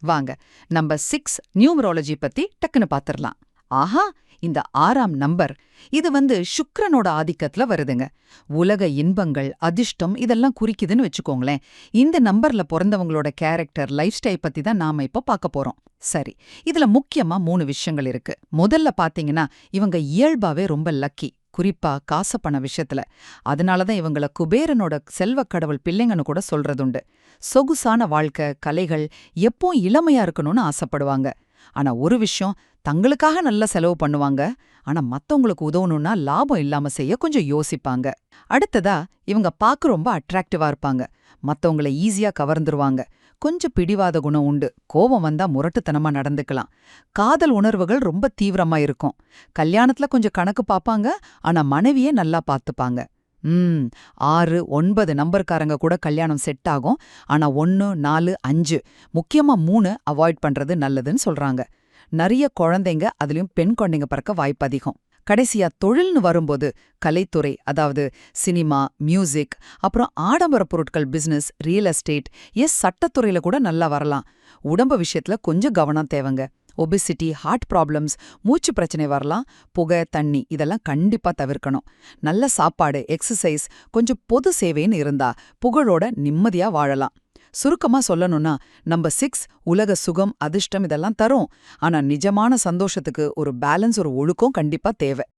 வாங்க நம்ம 6 நியூமராலஜி பத்தி டக்குன்னு பாத்திரலாம். ஆஹா, இந்த 6ஆம் நம்பர் இது சுக்கிரனோட ஆதிக்கத்துல வருதுங்க. உலக இன்பங்கள், அதிர்ஷ்டம் இதெல்லாம் குறிக்குதுன்னு வச்சுக்கோங்களேன். இந்த நம்பர்ல பிறந்தவங்களோட கேரக்டர், லைஃப் ஸ்டைல் பத்தி தான் நாம இப்ப பார்க்க போறோம். சரி, இதுல முக்கியமா 3 விஷயங்கள் இருக்கு. முதல்ல பாத்தீங்கன்னா, இவங்க இயல்பாவே ரொம்ப லக்கி, குறிப்பா காசு பண விஷயத்துல. அதனாலதான் இவங்கள குபேரனோட செல்வக் கடவுள் பிள்ளைங்கன்னு கூட சொல்றதுண்டு. சொகுசான வாழ்க்கை, கலைகள், எப்பவும் இளமையா இருக்கணும்னு ஆசைப்படுவாங்க. ஆனா ஒரு விஷயம், தங்களுக்காக நல்ல செலவு பண்ணுவாங்க. ஆனா மத்தவங்களுக்கு உதவணும்னா லாபம் இல்லாம செய்ய கொஞ்சம் யோசிப்பாங்க. அடுத்ததா, இவங்க பார்க்க ரொம்ப அட்ராக்டிவா இருப்பாங்க. மத்தவங்கள ஈஸியா கவர்ந்துருவாங்க. கொஞ்சம் பிடிவாத குணம் உண்டு. கோபம் வந்தா முரட்டுத்தனமா நடந்துக்கலாம். காதல் உணர்வுகள் ரொம்ப தீவிரமா இருக்கும். கல்யாணத்துல கொஞ்சம் கணக்கு பாப்பாங்க. ஆனா மனைவியே நல்லா பாத்துப்பாங்க. 6, 9 நம்பர்காரங்க கூட கல்யாணம் செட் ஆகும். ஆனா 1, 4, 5, முக்கியமா 3 அவாய்ட் பண்றது நல்லதுன்னு சொல்றாங்க. நிறைய குழந்தைங்க, அதுலயும் பெண் குழந்தைங்க பிறக்க வாய்ப்பு அதிகம். கடைசியா தொழில்னு வரும்போது கலைத்துறை, அதாவது சினிமா, மியூசிக், அப்புறம் ஆடம்பர பொருட்கள் பிசினஸ், ரியல் எஸ்டேட், சட்டத்துறையில கூட நல்லா வரலாம். உடம்பு விஷயத்துல கொஞ்சம் கவனம் தேவைங்க. ஒபிசிட்டி, ஹார்ட் ப்ராப்ளம்ஸ், மூச்சு பிரச்சனை வரலாம். புகை, தண்ணி இதெல்லாம் கண்டிப்பா தவிர்க்கணும். நல்ல சாப்பாடு, எக்ஸசைஸ், கொஞ்சம் பொது சேவைன்னு இருந்தா புகழோட நிம்மதியா வாழலாம். சுருக்கமா சொல்லணும்னா, நம்பர் 6 உலக சுகம், அதிர்ஷ்டம் இதெல்லாம் தரும். ஆனா நிஜமான சந்தோஷத்துக்கு ஒரு பேலன்ஸ், ஒரு ஒழுக்கம் கண்டிப்பா தேவை.